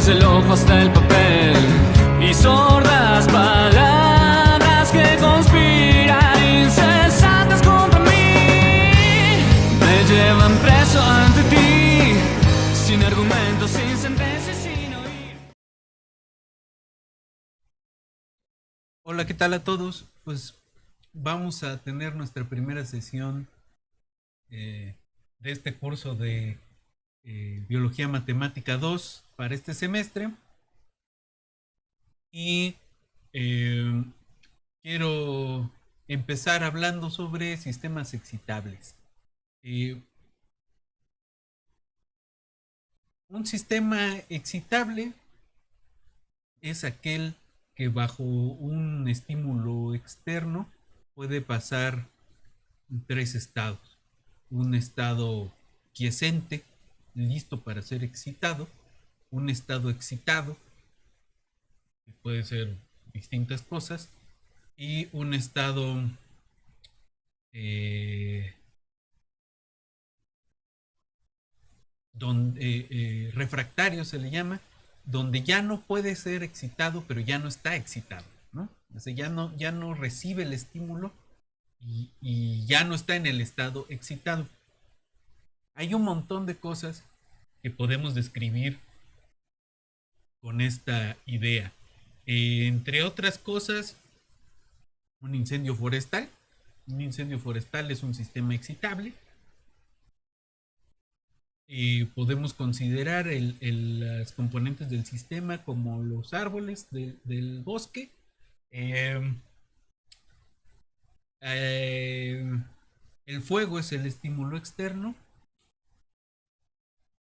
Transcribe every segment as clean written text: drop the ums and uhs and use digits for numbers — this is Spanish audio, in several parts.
desde el ojo hasta el papel, y sordas palabras que conspiran incesantes contra mí, me llevan preso ante ti, sin argumentos, sin sentencia, sin oír. Hola, ¿qué tal a todos? Pues vamos a tener nuestra primera sesión eh, de este curso de Biología Matemática 2 para este semestre. Y eh, quiero empezar hablando sobre sistemas excitables. Eh, un sistema excitable es aquel que bajo un estímulo externo puede pasar tres estados. Un estado quiescente, listo para ser excitado. Un estado excitado, que puede ser distintas cosas. Y un estado eh, refractario se le llama, donde ya no puede ser excitado, pero ya no está excitado, ¿no? O sea, ya no recibe el estímulo y ya no está en el estado excitado. Hay un montón de cosas que podemos describir con esta idea. Entre otras cosas, un incendio forestal. Un incendio forestal es un sistema excitable. Podemos considerar las componentes del sistema como los árboles del bosque. Eh, eh, el fuego es el estímulo externo.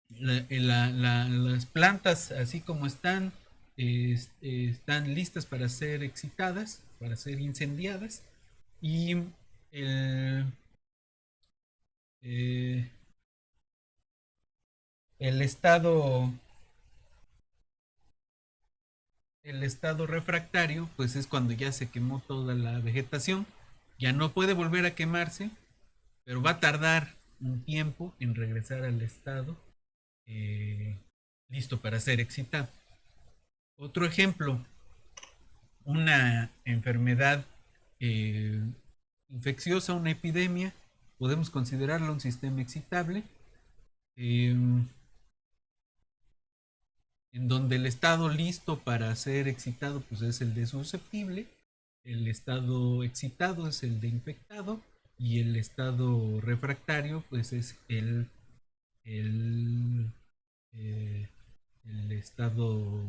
Las plantas, así como están, están listas para ser excitadas, para ser incendiadas. Y el, eh, el estado el estado refractario, pues es cuando ya se quemó toda la vegetación, ya no puede volver a quemarse, pero va a tardar un tiempo en regresar al estado eh, listo para ser excitado. Otro ejemplo, una enfermedad eh, infecciosa, una epidemia, podemos considerarlo un sistema excitable, eh, en donde el estado listo para ser excitado pues es el de susceptible, el estado excitado es el de infectado y el estado refractario pues es el, eh, el estado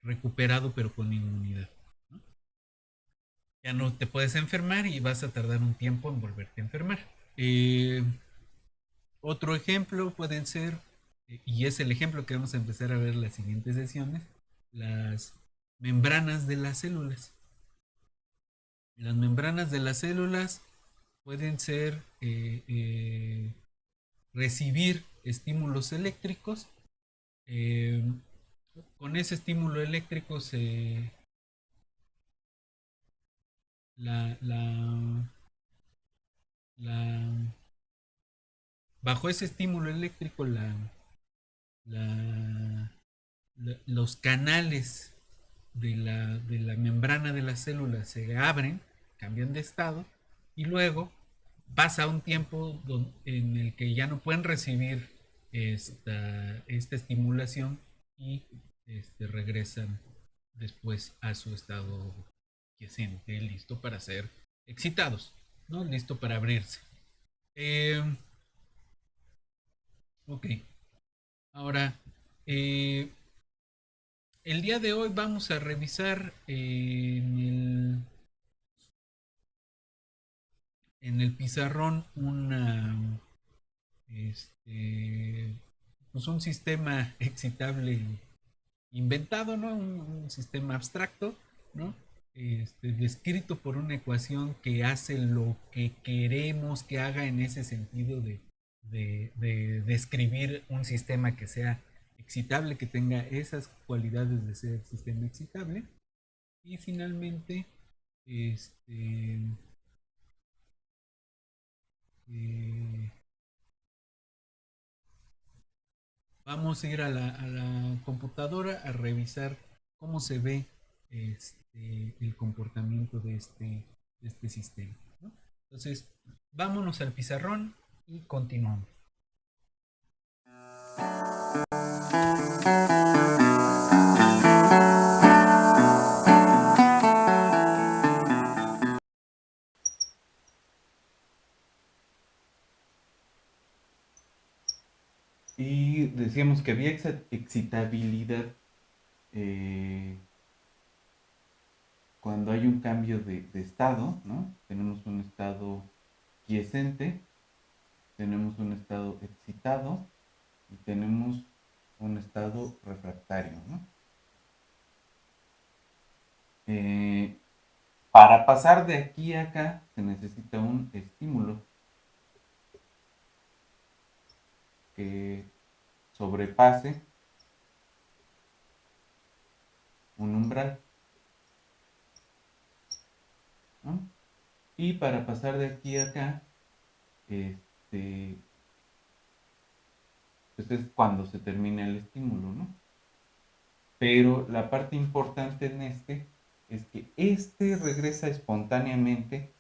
recuperado pero con inmunidad, ¿no? Ya no te puedes enfermar y vas a tardar un tiempo en volverte a enfermar. Eh, Otro ejemplo pueden ser, y es el ejemplo que vamos a empezar a ver en las siguientes sesiones, las membranas de las células. Las membranas de las células pueden ser recibir estímulos eléctricos. eh, con ese estímulo eléctrico la, la, la, bajo ese estímulo eléctrico la, los canales de la membrana de las células se abren, cambian de estado y luego pasa un tiempo en el que ya no pueden recibir esta estimulación y regresan después a su estado quiescente, listo para ser excitados, ¿no? Listo para abrirse. Eh, ok, ahora el día de hoy vamos a revisar en el pizarrón este, pues un sistema excitable inventado, ¿no? Un sistema abstracto, ¿no? Descrito por una ecuación que hace lo que queremos que haga en ese sentido de describir un sistema que sea excitable, que tenga esas cualidades de ser sistema excitable. Y finalmente, este, eh, vamos a ir a la computadora a revisar cómo se ve el comportamiento de este sistema, ¿no? Entonces, vámonos al pizarrón y continuamos. Y decíamos que había excitabilidad cuando hay un cambio de estado, ¿no? Tenemos un estado quiescente, tenemos un estado excitado y tenemos un estado refractario, ¿no? Eh, para pasar de aquí a acá se necesita un estímulo que sobrepase un umbral, ¿no? Y para pasar de aquí a acá, este, pues es cuando se termina el estímulo, ¿no? Pero la parte importante en es que regresa espontáneamente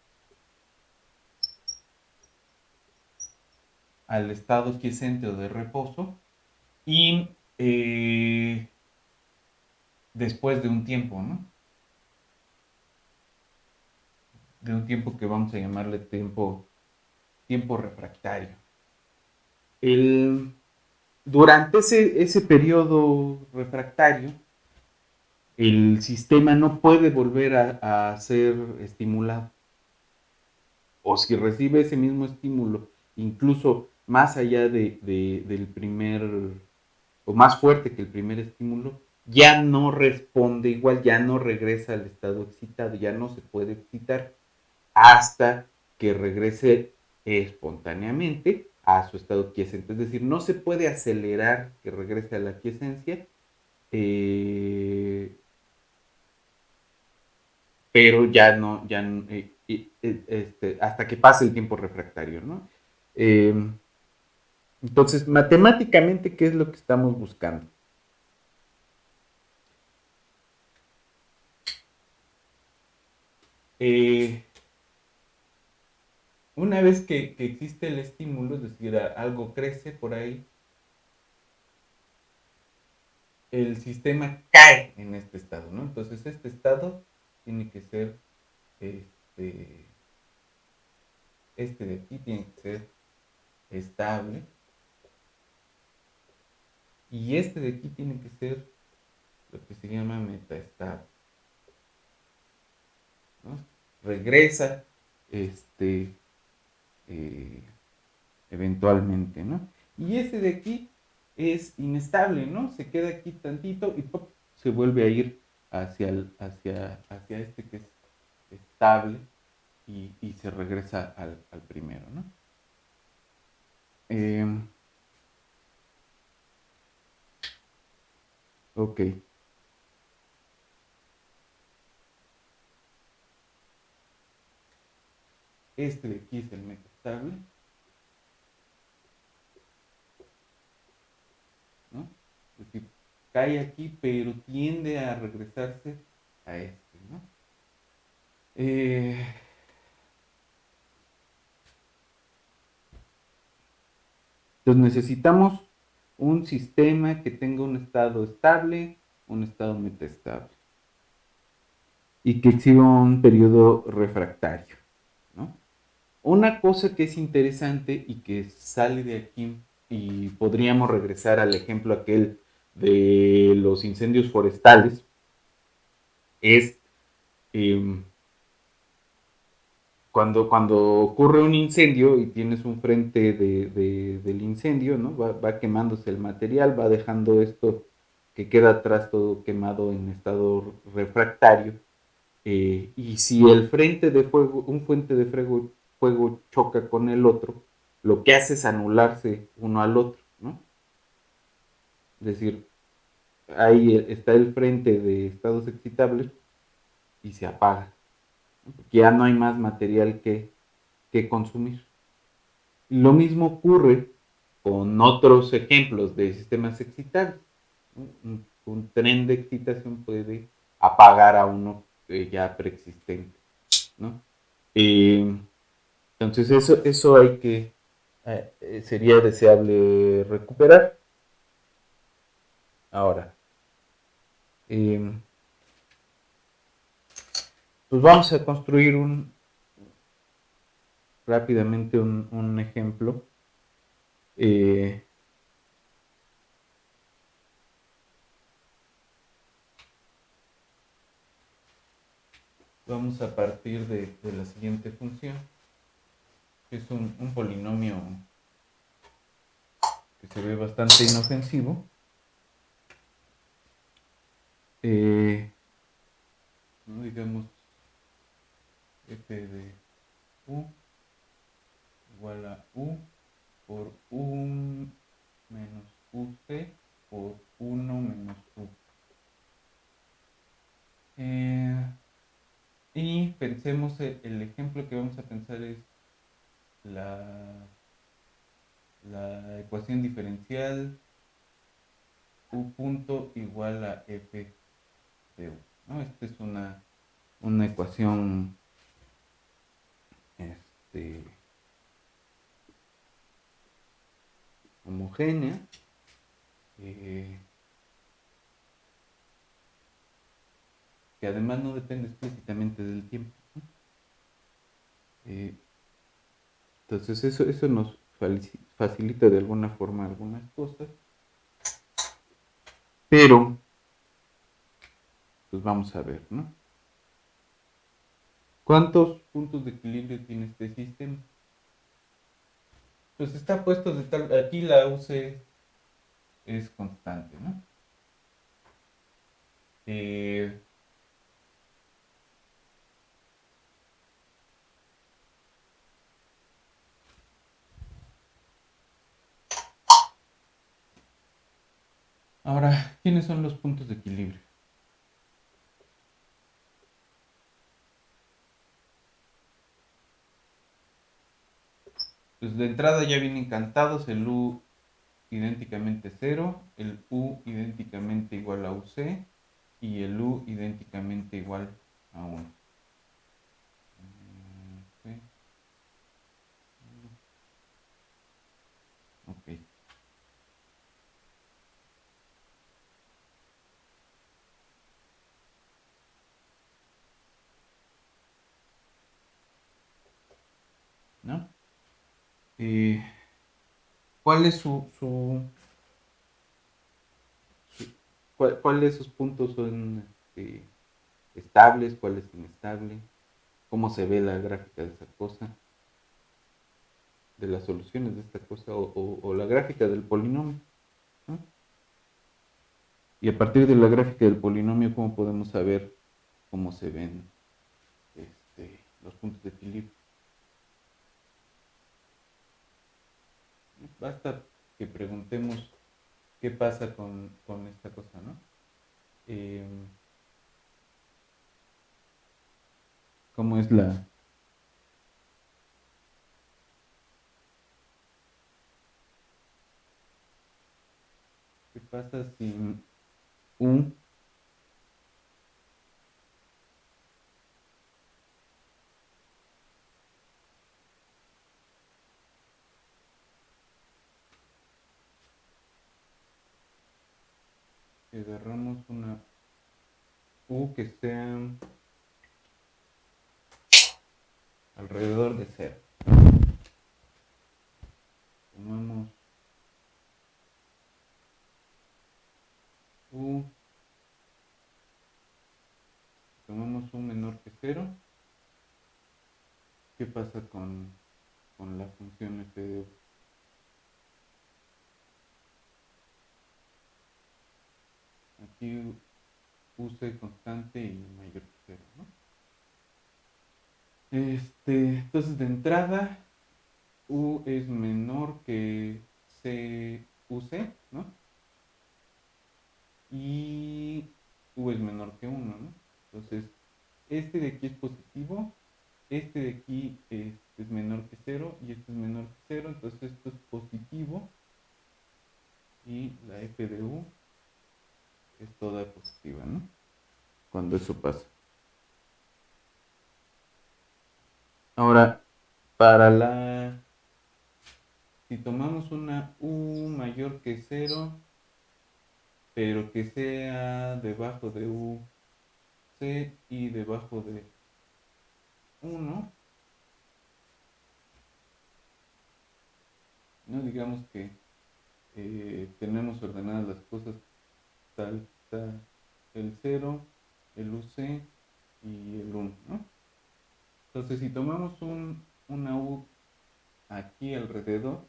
al estado quiescente o de reposo y después de un tiempo, ¿no? De un tiempo que vamos a llamarle tiempo refractario. El, durante ese periodo refractario, el sistema no puede volver a ser estimulado. O si recibe ese mismo estímulo, incluso más allá del primer, o más fuerte que el primer estímulo, ya no responde igual, ya no regresa al estado excitado, ya no se puede excitar hasta que regrese espontáneamente a su estado quiescente. Es decir, no se puede acelerar que regrese a la quiesencia, eh, pero ya no, hasta que pase el tiempo refractario, ¿no? Eh, entonces, matemáticamente, ¿qué es lo que estamos buscando? Eh, una vez que existe el estímulo, es decir, algo crece por ahí, el sistema cae en este estado, ¿no? Entonces, este estado tiene que ser, este, este de aquí tiene que ser estable, y este de aquí tiene que ser lo que se llama metaestable, ¿no? Regresa, este, eh, eventualmente, ¿no? Y ese de aquí es inestable, ¿no? Se queda aquí tantito y ¡pop! Se vuelve a ir hacia este que es estable y se regresa al primero, ¿no? Eh, ok. Este de aquí es el metastable, ¿no? Es decir, cae aquí, pero tiende a regresarse a este, ¿no? Eh, entonces necesitamos un sistema que tenga un estado estable, un estado metastable y que exhiba un periodo refractario, ¿no? Una cosa que es interesante y que sale de aquí, y podríamos regresar al ejemplo aquel de los incendios forestales, es eh, cuando ocurre un incendio y tienes un frente del incendio, ¿no? Va quemándose el material, va dejando esto que queda atrás todo quemado en estado refractario. Y si el frente de fuego, un fuente de fuego choca con el otro, lo que hace es anularse uno al otro, ¿no? Es decir, ahí está el frente de estados excitables y se apaga, ¿no? Porque ya no hay más material que consumir. Lo mismo ocurre con otros ejemplos de sistemas excitables. Un tren de excitación puede apagar a uno ya preexistente, ¿no? Entonces eso hay que, sería deseable recuperar. Ahora, eh, pues vamos a construir rápidamente un ejemplo. Eh, Vamos a partir de la siguiente función, que es un polinomio que se ve bastante inofensivo. ¿No? Digamos f de u igual a u por 1 menos uc por 1 menos u. Y pensemos, el ejemplo que vamos a pensar es la, la ecuación diferencial u punto igual a f de u, ¿no? Esta es una ecuación este, homogénea, eh, que además no depende explícitamente del tiempo, ¿no? Eh, entonces eso nos facilita de alguna forma algunas cosas, pero pues vamos a ver, ¿no? ¿Cuántos puntos de equilibrio tiene este sistema? Pues está puesto de tal, aquí la UC es constante, ¿no? Eh, Ahora, ¿quiénes son los puntos de equilibrio? Pues de entrada ya vienen cantados el U idénticamente 0, el U idénticamente igual a UC y el U idénticamente igual a 1. Sí, ok. ¿No? Eh, ¿Cuál es cuál de esos puntos son estables, cuál es inestable? ¿Cómo se ve la gráfica de esa cosa? De las soluciones de esta cosa o la gráfica del polinomio, ¿no? Y a partir de la gráfica del polinomio, ¿cómo podemos saber cómo se ven los puntos de equilibrio? Basta que preguntemos qué pasa con esta cosa, ¿no? Eh, ¿Cómo es qué pasa si U agarramos una U que sea alrededor de cero? Tomamos U, tomamos U menor que cero. ¿Qué pasa con la función f de u? Aquí use constante y mayor que cero, ¿no? Entonces de entrada, U es menor que CUC, ¿no? Y U es menor que 1, ¿no? Entonces, este de aquí es positivo, este de aquí es menor que cero y este es menor que cero, entonces esto es positivo y la f de u es toda positiva, ¿no? Cuando eso pasa. Ahora, si tomamos una u mayor que 0, pero que sea debajo de u c y debajo de 1, ¿no? Digamos que tenemos ordenadas las cosas tal, tal, el 0, el uc y el 1, ¿no? Entonces, si tomamos una u aquí alrededor,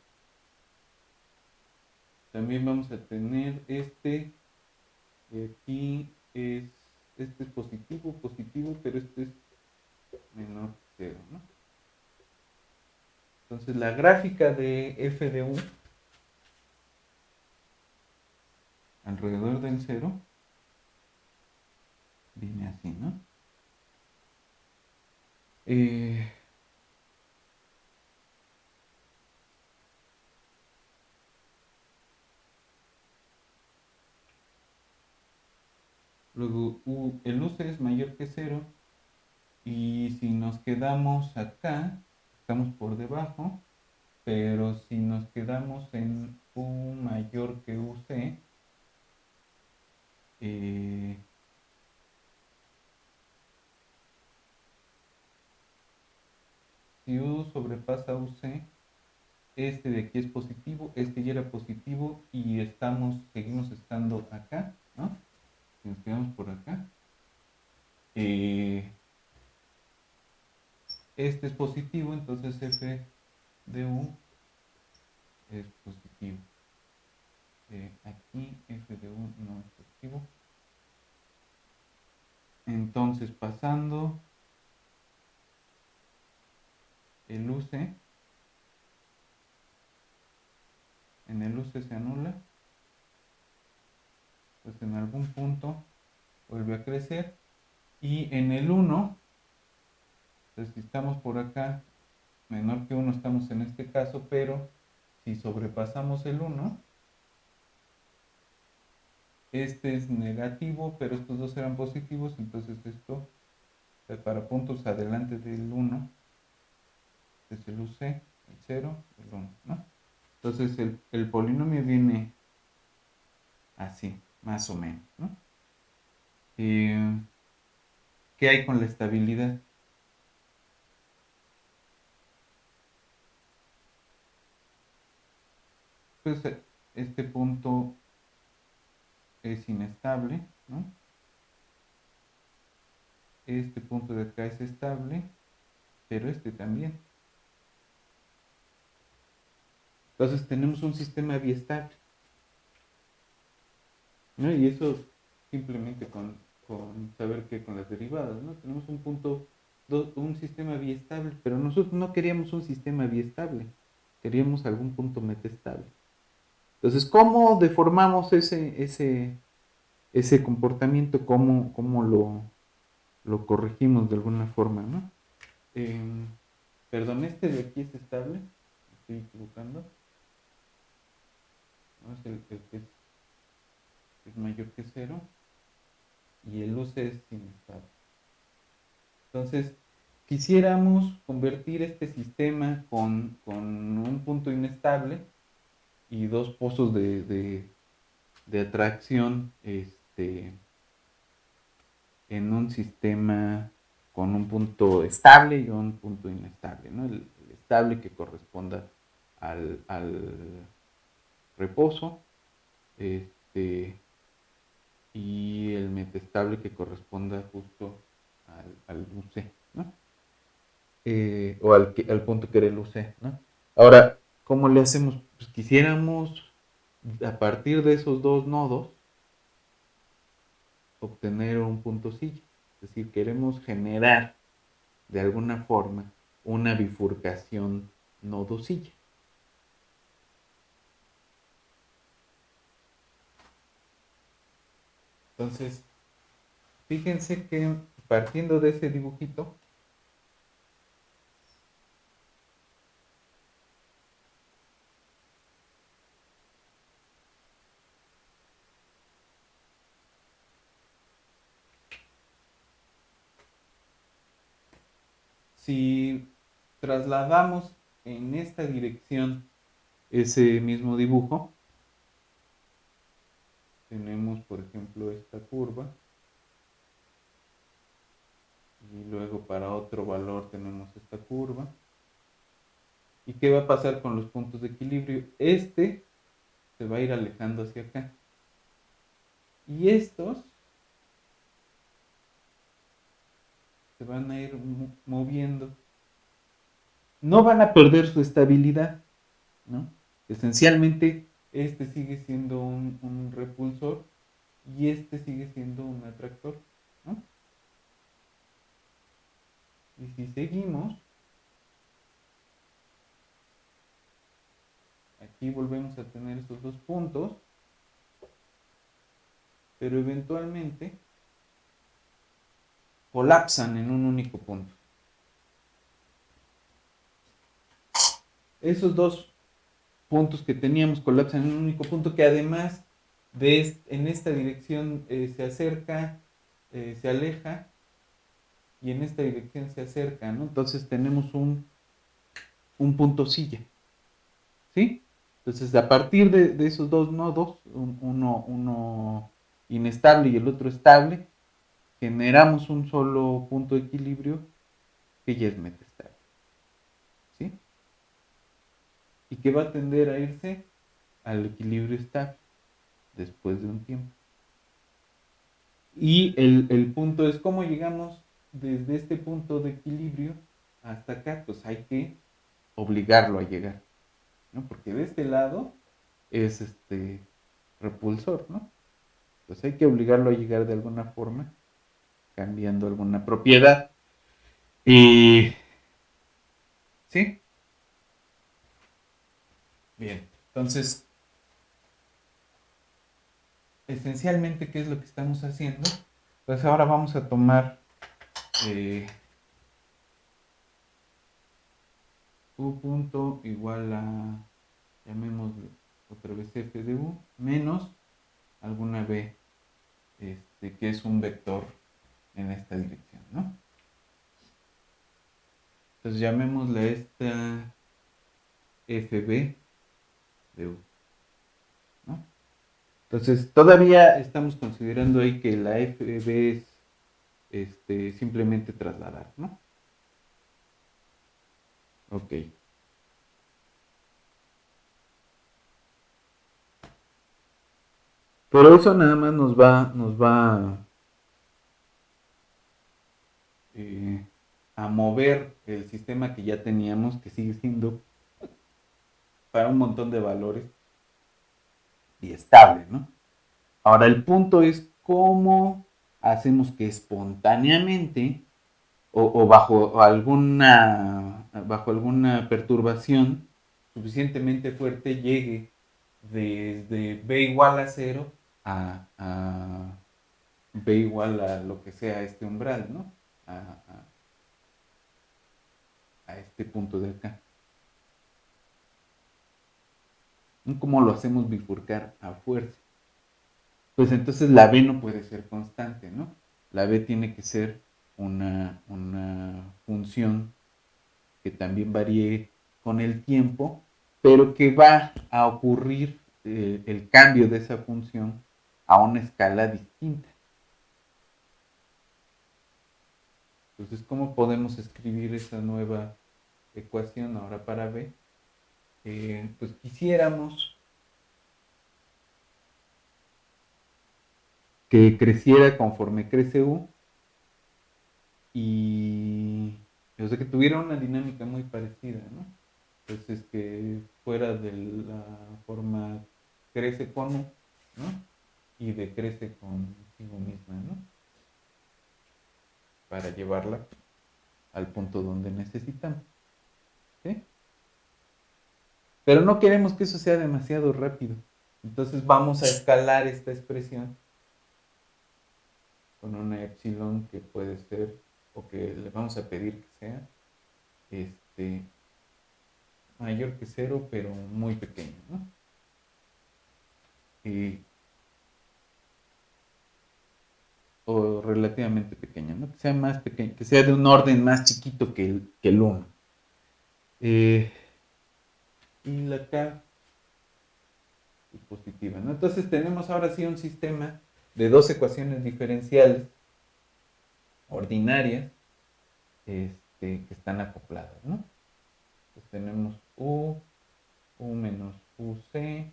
también vamos a tener aquí este es positivo, positivo, pero este es menor que 0, ¿no? Entonces, la gráfica de f de u alrededor del 0 viene así, ¿no? Eh, Luego el UC es mayor que 0 y si nos quedamos acá, estamos por debajo, pero si nos quedamos en U mayor que UC, eh, si U sobrepasa UC, este de aquí es positivo, este ya era positivo y seguimos estando acá, ¿no? Si nos quedamos por acá, eh, este es positivo, entonces F de U es positivo. Aquí F de U no es positivo. Entonces, pasando el UC, en el UC se anula, pues en algún punto vuelve a crecer. Y en el 1, pues si estamos por acá, menor que 1 estamos en este caso, pero si sobrepasamos el 1, este es negativo, pero estos dos eran positivos, entonces esto, para puntos adelante del 1, es el UC, el 0, el 1, ¿no? Entonces el polinomio viene así, más o menos, ¿no? ¿Qué hay con la estabilidad? Pues este punto es inestable, ¿no? Este punto de acá es estable, pero este también. Entonces tenemos un sistema biestable, ¿no? Y eso simplemente con saber que con las derivadas, ¿no? Tenemos un sistema biestable, pero nosotros no queríamos un sistema biestable, queríamos algún punto metastable. Entonces, ¿cómo deformamos ese comportamiento? ¿Cómo lo corregimos de alguna forma, ¿no? Perdón, este de aquí es estable, me estoy equivocando, ¿no? Es el que es mayor que 0 y el UC es inestable. Entonces, quisiéramos convertir este sistema con un punto inestable y dos pozos de atracción en un sistema con un punto estable y un punto inestable, ¿no? El estable que corresponda al reposo, y el metastable que corresponda justo al UC, ¿no? O al punto que era el UC, ¿no? Ahora, ¿cómo le hacemos? Pues quisiéramos, a partir de esos dos nodos, obtener un punto silla. Es decir, queremos generar de alguna forma una bifurcación nodo-silla. Entonces, fíjense que partiendo de ese dibujito, Si trasladamos en esta dirección ese mismo dibujo, tenemos por ejemplo esta curva y luego para otro valor tenemos esta curva. ¿Y qué va a pasar con los puntos de equilibrio? Este se va a ir alejando hacia acá y estos se van a ir moviendo. No van a perder su estabilidad, ¿no? Esencialmente, este sigue siendo un repulsor y este sigue siendo un atractor, ¿no? Y si seguimos, aquí volvemos a tener estos dos puntos, pero eventualmente colapsan en un único punto. Esos dos puntos que teníamos colapsan en un único punto que además en esta dirección se acerca, se aleja y en esta dirección se acerca, ¿no? Entonces tenemos un punto silla, ¿sí? Entonces a partir de esos dos nodos, uno inestable y el otro estable, generamos un solo punto de equilibrio que ya es metastable, ¿sí? Y que va a tender a irse al equilibrio estable después de un tiempo. Y el punto es cómo llegamos desde este punto de equilibrio hasta acá, pues hay que obligarlo a llegar, ¿no? Porque de este lado es repulsor, ¿no? Pues hay que obligarlo a llegar de alguna forma, cambiando alguna propiedad. Y sí, bien. Entonces, esencialmente, ¿qué es lo que estamos haciendo? Pues ahora vamos a tomar U punto igual a, llamémosle otra vez f de u, menos alguna b, que es un vector en esta dirección, ¿no? Entonces llamémosle esta fb de u, ¿no? Entonces todavía estamos considerando ahí que la fb es simplemente trasladar, ¿no? Ok. Pero eso nada más nos va eh, a mover el sistema que ya teníamos, que sigue siendo para un montón de valores y estable, ¿no? Ahora el punto es cómo hacemos que espontáneamente o bajo alguna perturbación suficientemente fuerte llegue desde B igual a 0 a B igual a lo que sea este umbral, ¿no? A, a, a este punto de acá. ¿Cómo lo hacemos bifurcar a fuerza? Pues entonces la B no puede ser constante, ¿no? La B tiene que ser una función que también varíe con el tiempo, pero que va a ocurrir el cambio de esa función a una escala distinta. Entonces, ¿cómo podemos escribir esa nueva ecuación ahora para B? Pues quisiéramos que creciera conforme crece U y o sea que tuviera una dinámica muy parecida, ¿no? Entonces que fuera de la forma crece con U, ¿no? Y decrece consigo misma, ¿no? Para llevarla al punto donde necesitamos, ¿sí? Pero no queremos que eso sea demasiado rápido. Entonces vamos a escalar esta expresión con una epsilon que puede ser, o que le vamos a pedir que sea, este, mayor que 0, pero muy pequeño, ¿no? Y o relativamente pequeña, ¿no? Que sea más pequeña, que sea de un orden más chiquito que el 1. Y la K es positiva, ¿no? Entonces tenemos ahora sí un sistema de dos ecuaciones diferenciales ordinarias que están acopladas, ¿no? Entonces tenemos U menos UC,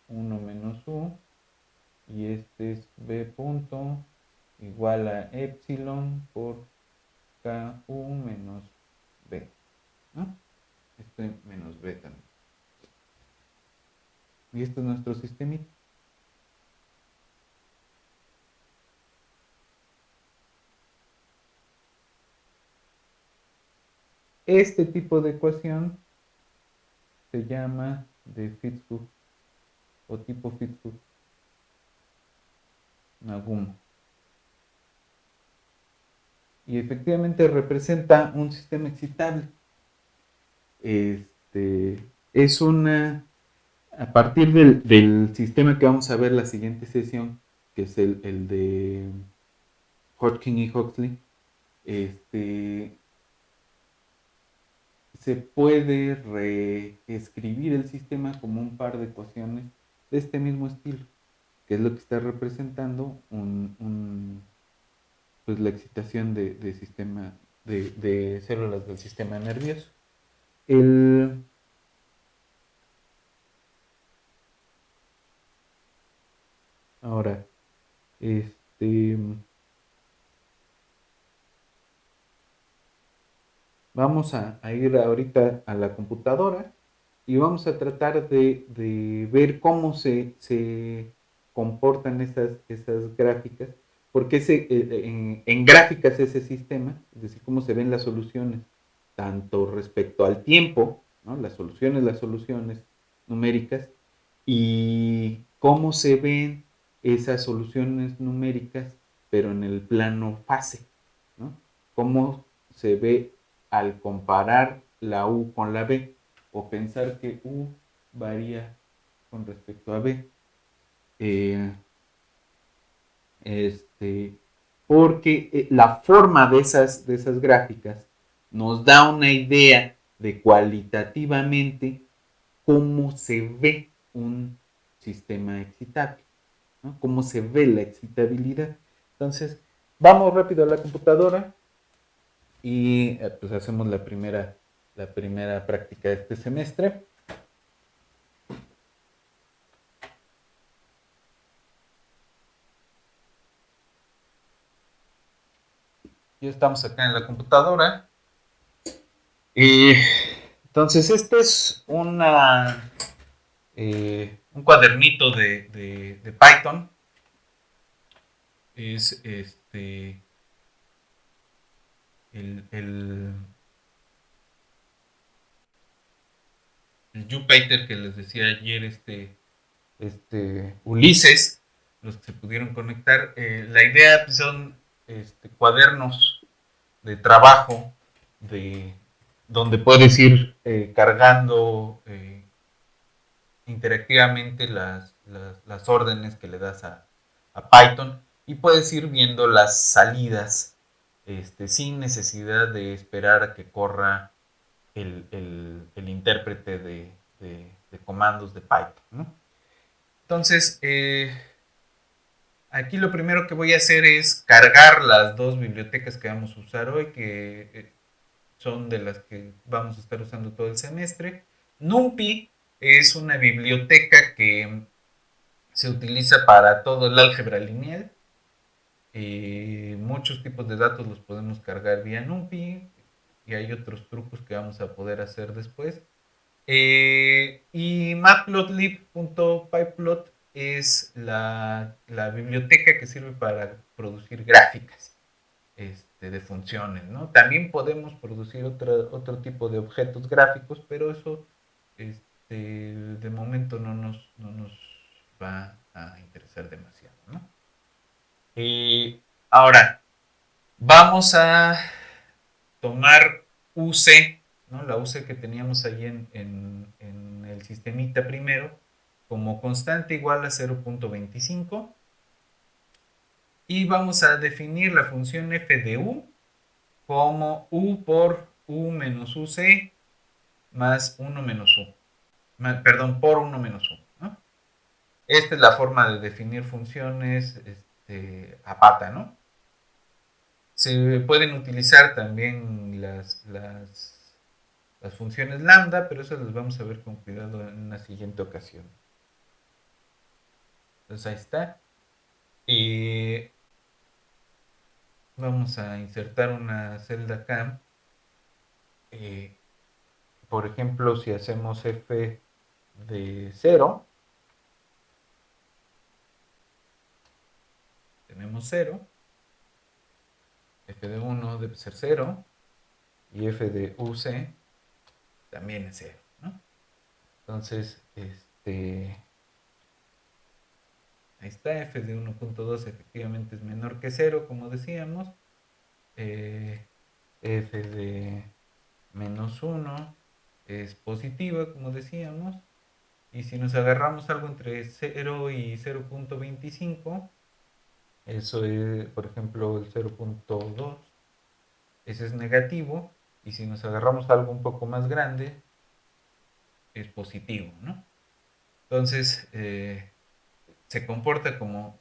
1 menos U, y este es B punto igual a epsilon por KU menos B, ¿no? Este menos B también. Y este es nuestro sistemita. Este tipo de ecuación se llama de Fitzhugh o tipo Fitzhugh Nagumo. Y efectivamente representa un sistema excitable. Es una, a partir del sistema que vamos a ver la siguiente sesión, que es el de Hodgkin y Huxley, se puede reescribir el sistema como un par de ecuaciones de este mismo estilo, que es lo que está representando pues la excitación de sistema de células del sistema nervioso. El, ahora, este, vamos a ir ahorita a la computadora y vamos a tratar de ver cómo se comportan esas gráficas, porque en gráficas ese sistema, es decir, cómo se ven las soluciones, tanto respecto al tiempo, ¿no? Las soluciones numéricas, y cómo se ven esas soluciones numéricas, pero en el plano fase, ¿no? Cómo se ve al comparar la U con la B, o pensar que U varía con respecto a B. Eh, este, Porque la forma de esas gráficas nos da una idea de cualitativamente cómo se ve un sistema excitable, ¿no? Cómo se ve la excitabilidad. Entonces, vamos rápido a la computadora y pues hacemos la primera práctica de este semestre. Ya estamos acá en la computadora. Entonces, este es un cuadernito de Python. Es el Jupyter que les decía ayer, Ulises, los que se pudieron conectar. La idea pues, son cuadernos de trabajo donde puedes ir cargando interactivamente las órdenes que le das a Python, y puedes ir viendo las salidas sin necesidad de esperar a que corra el intérprete de comandos de Python, ¿no? Entonces, aquí lo primero que voy a hacer es cargar las dos bibliotecas que vamos a usar hoy, que son de las que vamos a estar usando todo el semestre. NumPy es una biblioteca que se utiliza para todo el álgebra lineal. Muchos tipos de datos los podemos cargar vía NumPy, y hay otros trucos que vamos a poder hacer después. Y matplotlib.pyplot es la biblioteca que sirve para producir gráficas de funciones, ¿no? También podemos producir otro tipo de objetos gráficos, pero eso de momento no nos va a interesar demasiado, ¿no? Ahora, vamos a tomar UC, ¿no? La UC que teníamos ahí en el sistemita primero, como constante igual a 0.25. Y vamos a definir la función f de u como u por u menos uc más 1 menos u. Perdón, por 1 menos u, ¿no? Esta es la forma de definir funciones a pata, ¿no? Se pueden utilizar también las funciones lambda, pero eso las vamos a ver con cuidado en una siguiente ocasión. Entonces ahí está. Y vamos a insertar una celda acá. Por ejemplo, si hacemos f de 0, tenemos 0, f de 1 debe ser 0, y f de uc también es 0, ¿no? Entonces, ahí está, f de 1.2 efectivamente es menor que 0, como decíamos. F de menos 1 es positiva, como decíamos. Y si nos agarramos algo entre 0 y 0.25, eso es, por ejemplo, el 0.2, ese es negativo. Y si nos agarramos algo un poco más grande, es positivo, ¿no? Entonces, se comporta como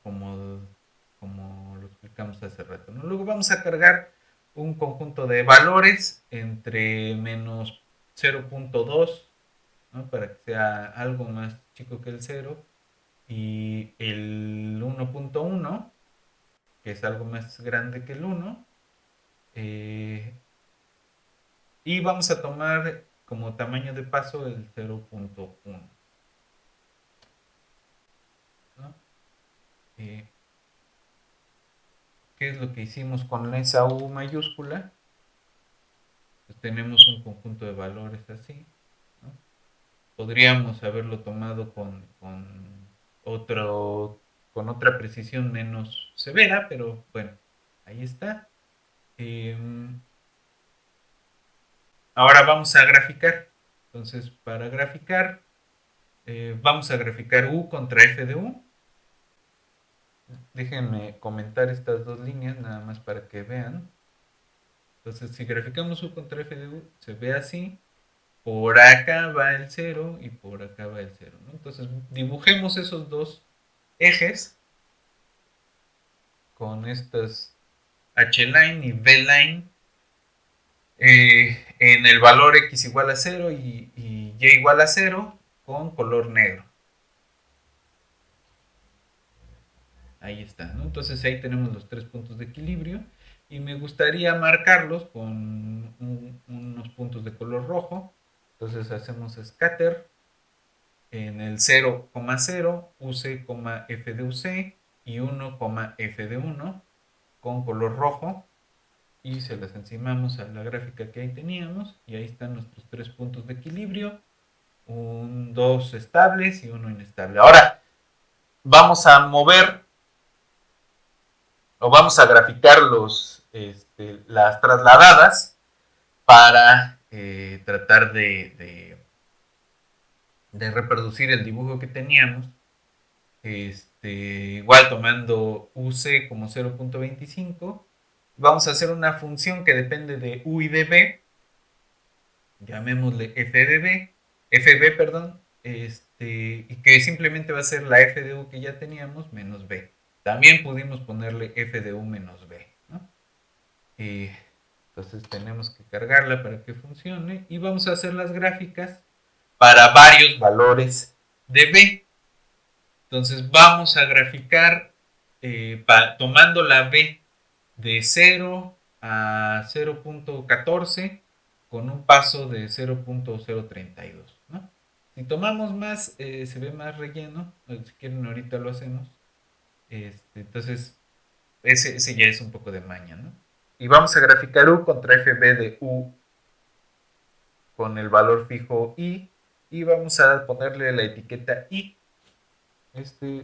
lo explicamos hace rato, ¿no? Luego vamos a cargar un conjunto de valores entre menos 0.2, ¿no? Para que sea algo más chico que el 0, y el 1.1, que es algo más grande que el 1, y vamos a tomar como tamaño de paso el 0.1, ¿no? ¿Qué es lo que hicimos con esa U mayúscula? Pues tenemos un conjunto de valores así, ¿no? Podríamos haberlo tomado otro, con otra precisión menos severa, pero bueno, ahí está. Eh, Ahora vamos a graficar. Entonces, para graficar, vamos a graficar U contra F de U. Déjenme comentar estas dos líneas nada más para que vean. Entonces, si graficamos U contra F de U, se ve así. Por acá va el 0 y por acá va el 0, ¿no? Entonces, dibujemos esos dos ejes con estas H-line y V-line en el valor X igual a 0 y Y igual a 0 con color negro. Ahí está, ¿no? Entonces ahí tenemos los tres puntos de equilibrio y me gustaría marcarlos con unos puntos de color rojo. Entonces hacemos scatter en el 0,0, UC, F de UC y 1, F de 1 con color rojo, y se las encimamos a la gráfica que ahí teníamos, y ahí están nuestros tres puntos de equilibrio, dos estables y uno inestable. Ahora vamos a mover o vamos a graficar las trasladadas para tratar de reproducir el dibujo que teníamos. Igual tomando UC como 0.25, vamos a hacer una función que depende de U y de B, llamémosle FB, perdón, y que simplemente va a ser la F de U que ya teníamos menos B. También pudimos ponerle F de U menos B, ¿no? Entonces tenemos que cargarla para que funcione y vamos a hacer las gráficas para varios valores de B. Entonces vamos a graficar tomando la B de 0 a 0.14 con un paso de 0.032, ¿no? Si tomamos más, se ve más relleno. Si quieren, ahorita lo hacemos. Entonces, ese ya es un poco de maña, ¿no? Y vamos a graficar U contra FB de U con el valor fijo I. Y vamos a ponerle la etiqueta I.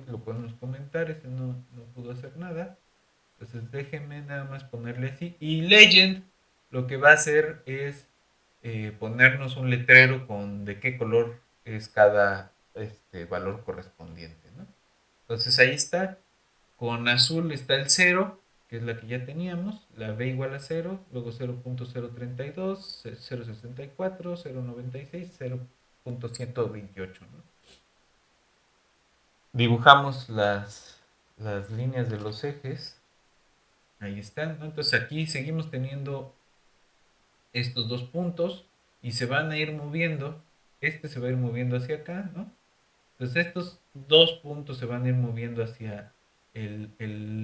Lo podemos comentar, no pudo hacer nada. Entonces déjenme nada más ponerle así. Y legend lo que va a hacer es ponernos un letrero con de qué color es cada valor correspondiente, ¿no? Entonces ahí está. Con azul está el 0, que es la que ya teníamos, la b igual a 0, luego 0.032, 0.64, 0.96, 0.128, ¿no? Dibujamos las líneas de los ejes. Ahí están, ¿no? Entonces aquí seguimos teniendo estos dos puntos y se van a ir moviendo. Este se va a ir moviendo hacia acá, ¿no? Entonces estos dos puntos se van a ir moviendo hacia el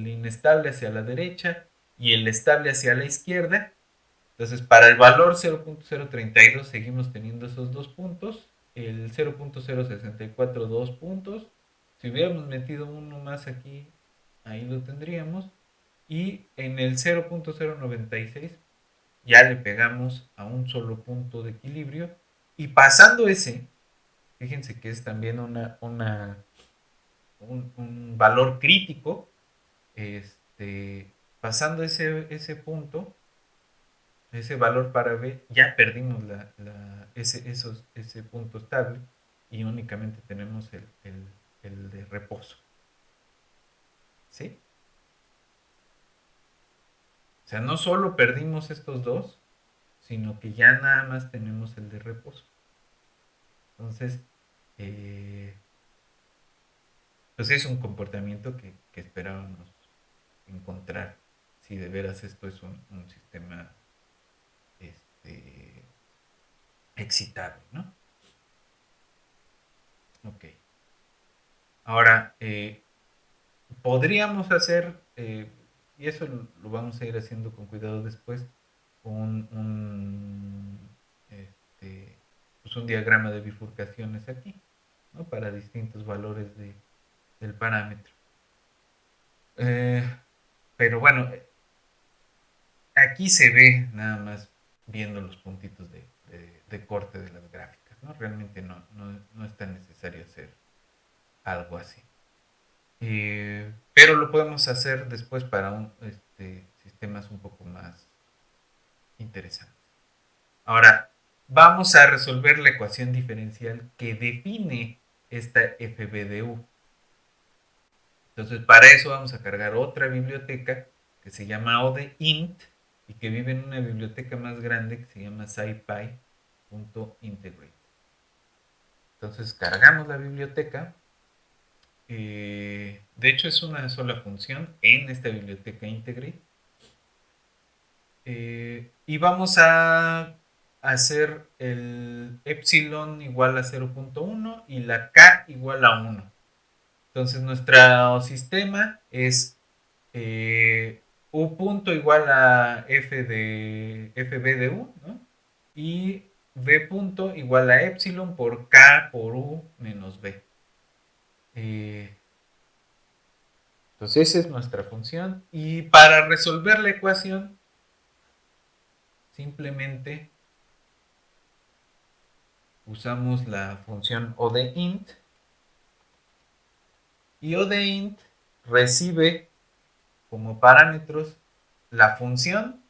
inestable hacia la derecha y el estable hacia la izquierda. Entonces para el valor 0.032 seguimos teniendo esos dos puntos. El 0.064 dos puntos. Si hubiéramos metido uno más aquí, ahí lo tendríamos. Y en el 0.096 ya le pegamos a un solo punto de equilibrio. Y pasando ese, fíjense que es también un valor crítico. Pasando ese punto, ese valor para B, ya perdimos ese punto estable y únicamente tenemos el de reposo. ¿Sí? O sea, no solo perdimos estos dos, sino que ya nada más tenemos el de reposo. Entonces, pues es un comportamiento que esperábamos encontrar si de veras esto es un sistema este, excitable, ¿no? Ok. Ahora, podríamos hacer, y eso lo vamos a ir haciendo con cuidado después, un, este, pues un diagrama de bifurcaciones aquí, ¿no? Para distintos valores del parámetro. Eh, pero bueno, aquí se ve nada más viendo los puntitos de corte de las gráficas, ¿no? Realmente no es tan necesario hacer algo así. Pero lo podemos hacer después para sistemas un poco más interesantes. Ahora, vamos a resolver la ecuación diferencial que define esta FBDU. Entonces, para eso vamos a cargar otra biblioteca que se llama ODEINT y que vive en una biblioteca más grande que se llama scipy.integrate. Entonces, cargamos la biblioteca. De hecho, es una sola función en esta biblioteca integrate. Y vamos a hacer el epsilon igual a 0.1 y la k igual a 1. Entonces, nuestro sistema es u punto igual a f de fb de u, ¿no? Y b punto igual a epsilon por k por u menos b. Entonces esa es nuestra función. Y para resolver la ecuación, simplemente usamos la función ODEINT. Y ODEINT recibe como parámetros la función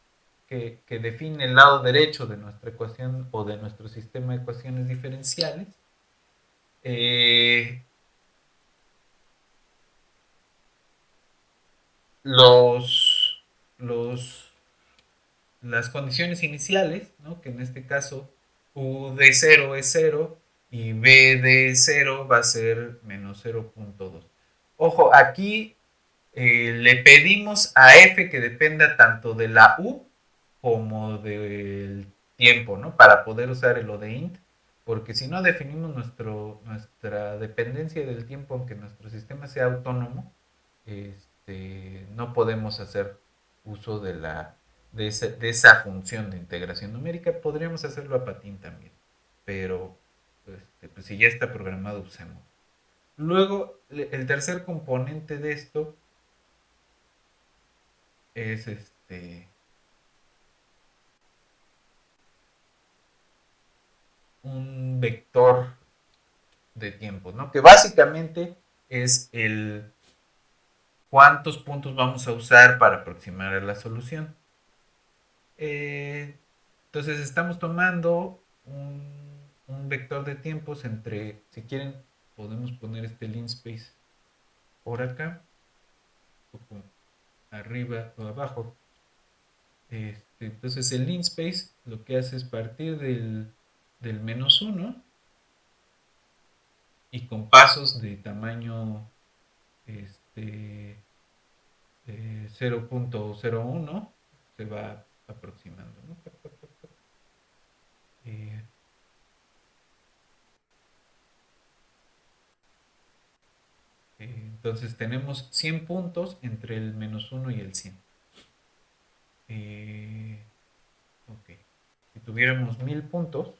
que define el lado derecho de nuestra ecuación o de nuestro sistema de ecuaciones diferenciales. Los, las condiciones iniciales, ¿no? Que en este caso U de 0 es 0 y B de 0 va a ser menos 0.2. Ojo, aquí le pedimos a F que dependa tanto de la U como del tiempo, ¿no? Para poder usar el ODEINT, porque si no definimos nuestra dependencia del tiempo, aunque nuestro sistema sea autónomo, no podemos hacer uso de esa función de integración numérica. Podríamos hacerlo a patín también, pero pues si ya está programado, usemos. Luego, el tercer componente de esto es un vector de tiempo, ¿no? Que básicamente es el cuántos puntos vamos a usar para aproximar a la solución. Entonces estamos tomando un vector de tiempos entre, si quieren, podemos poner este linspace por acá. poco arriba o abajo. Entonces el linspace lo que hace es partir del -1 y con pasos de tamaño 0.01 se va aproximando, ¿no? Eh, entonces tenemos 100 puntos entre el -1 y el 100. Ok. Si tuviéramos 1000 puntos,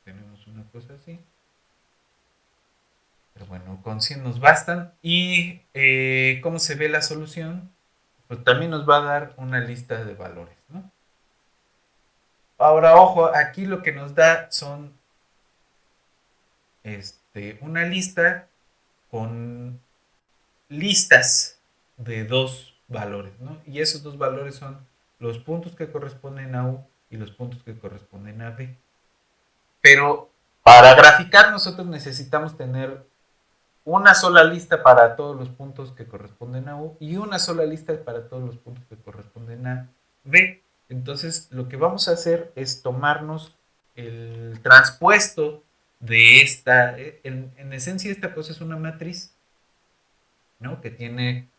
tenemos una cosa así. Pero bueno, con 100 nos bastan. ¿Y cómo se ve la solución? Pues también nos va a dar una lista de valores, ¿no? Ahora, ojo, aquí lo que nos da son una lista con listas de dos valores, ¿no? Y esos dos valores son los puntos que corresponden a U y los puntos que corresponden a B. Pero para graficar nosotros necesitamos tener una sola lista para todos los puntos que corresponden a U y una sola lista para todos los puntos que corresponden a B. Entonces, lo que vamos a hacer es tomarnos el transpuesto de esta, en esencia esta cosa es una matriz, ¿no? Que tiene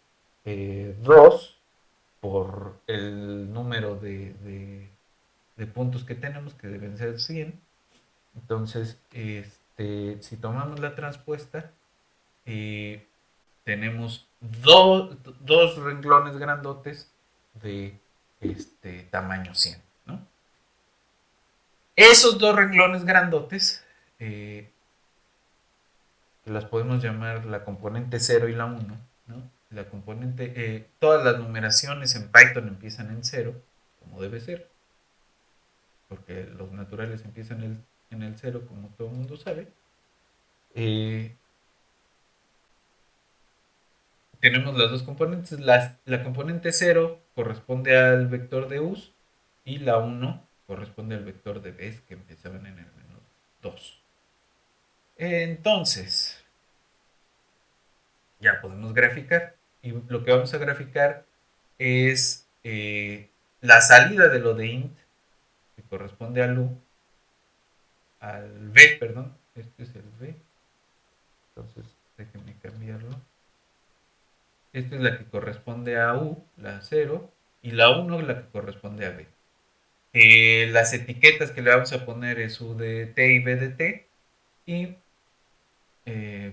2 por el número de puntos que tenemos, que deben ser 100. Entonces, si tomamos la transpuesta, tenemos dos renglones grandotes de tamaño 100, ¿no? Esos dos renglones grandotes las podemos llamar la componente 0 y la 1, ¿no? La componente, todas las numeraciones en Python empiezan en 0, como debe ser, porque los naturales empiezan en el 0, como todo el mundo sabe. Tenemos las dos componentes. La componente 0 corresponde al vector de us y la 1 corresponde al vector de bes que empezaban en el menú 2. Entonces, ya podemos graficar. Y lo que vamos a graficar es la salida de lo de int, que corresponde al b, perdón. Este es el b. Entonces, déjenme cambiarlo. Esta es la que corresponde a U, la 0, y la 1 es la que corresponde a B. Las etiquetas que le vamos a poner es U de T y B de T, y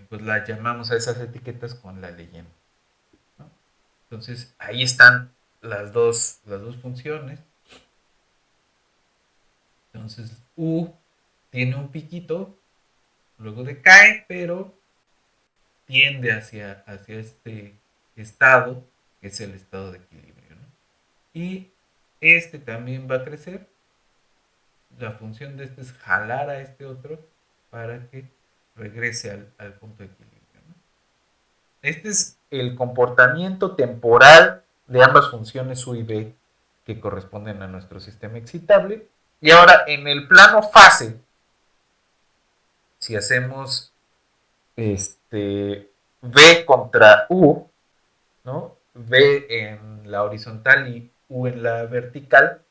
pues las llamamos a esas etiquetas con la leyenda, ¿no? Entonces, ahí están las dos funciones. Entonces, U tiene un piquito, luego decae, pero tiende hacia este estado, que es el estado de equilibrio, ¿no? Y este también va a crecer. La función de este es jalar a este otro para que regrese al punto de equilibrio, ¿no? Este es el comportamiento temporal de ambas funciones U y B que corresponden a nuestro sistema excitable. Y ahora en el plano fase, si hacemos B contra U, ¿no? B en la horizontal y U en la vertical.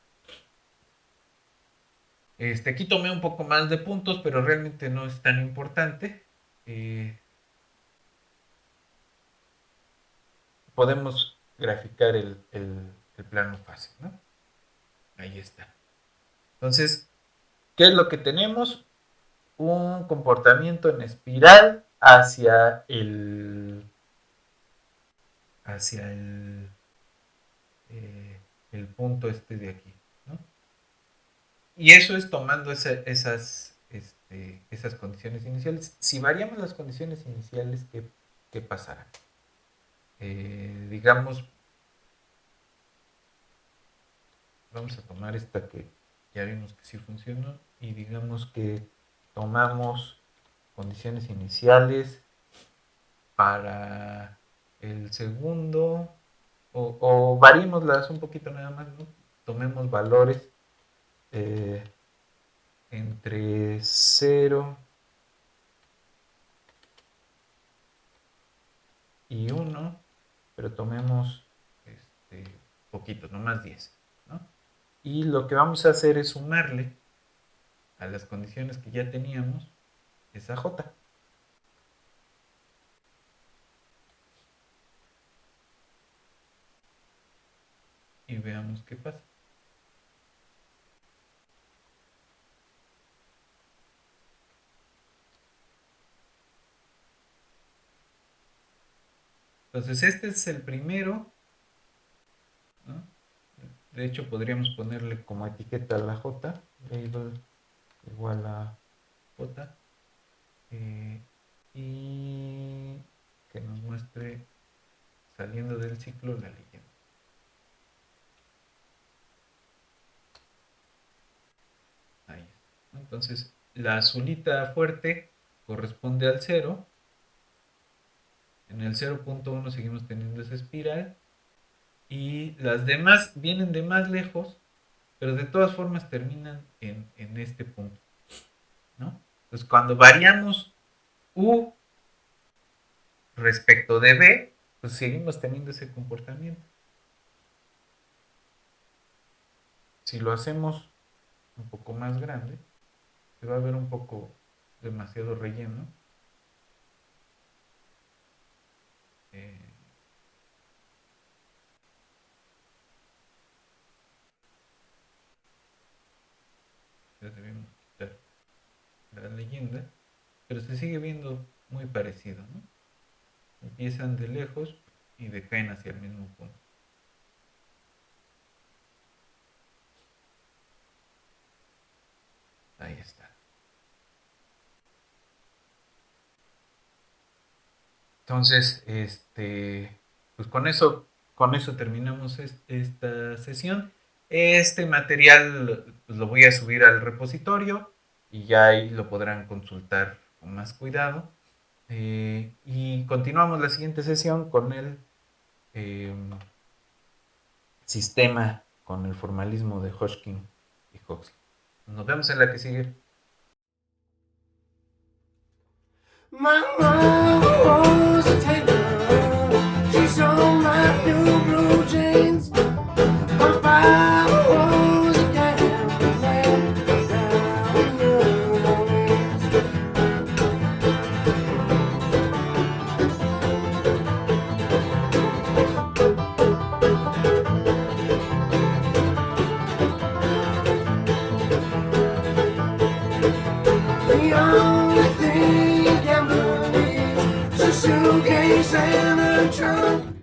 Aquí tomé un poco más de puntos, pero realmente no es tan importante. Podemos graficar el plano fase, ¿no? Ahí está. Entonces, ¿qué es lo que tenemos? Un comportamiento en espiral hacia el punto de aquí, ¿no? Y eso es tomando esas condiciones iniciales. Si variamos las condiciones iniciales, ¿qué pasará? Digamos, vamos a tomar esta que ya vimos que sí funcionó y digamos que tomamos condiciones iniciales para el segundo o variémoslas un poquito nada más, ¿no? Tomemos valores entre 0 y 1, pero tomemos poquito, nomás 10, ¿no? Y lo que vamos a hacer es sumarle a las condiciones que ya teníamos esa J. Y veamos qué pasa. Entonces este es el primero, ¿no? De hecho podríamos ponerle como etiqueta la J, label igual a J, y que nos muestre saliendo del ciclo la leyenda. Ahí está. Entonces la azulita fuerte corresponde al 0. En el 0.1 seguimos teniendo esa espiral. Y las demás vienen de más lejos, pero de todas formas terminan en este punto, ¿no? Entonces cuando variamos U respecto de B, pues seguimos teniendo ese comportamiento. Si lo hacemos un poco más grande, se va a ver un poco demasiado relleno. Ya debemos quitar la leyenda, pero se sigue viendo muy parecido, ¿no? Empiezan de lejos y decaen hacia el mismo punto. Ahí está. Entonces, pues con eso terminamos esta sesión. Este material pues, lo voy a subir al repositorio y ya ahí lo podrán consultar con más cuidado. Y continuamos la siguiente sesión con el sistema, con el formalismo de Hodgkin y Huxley. Nos vemos en la que sigue. My mama was a tailor. She sewed my new blue jeans. My father was a gambler down in New Orleans. The only thing a gambler needs is a suitcase and a trunk.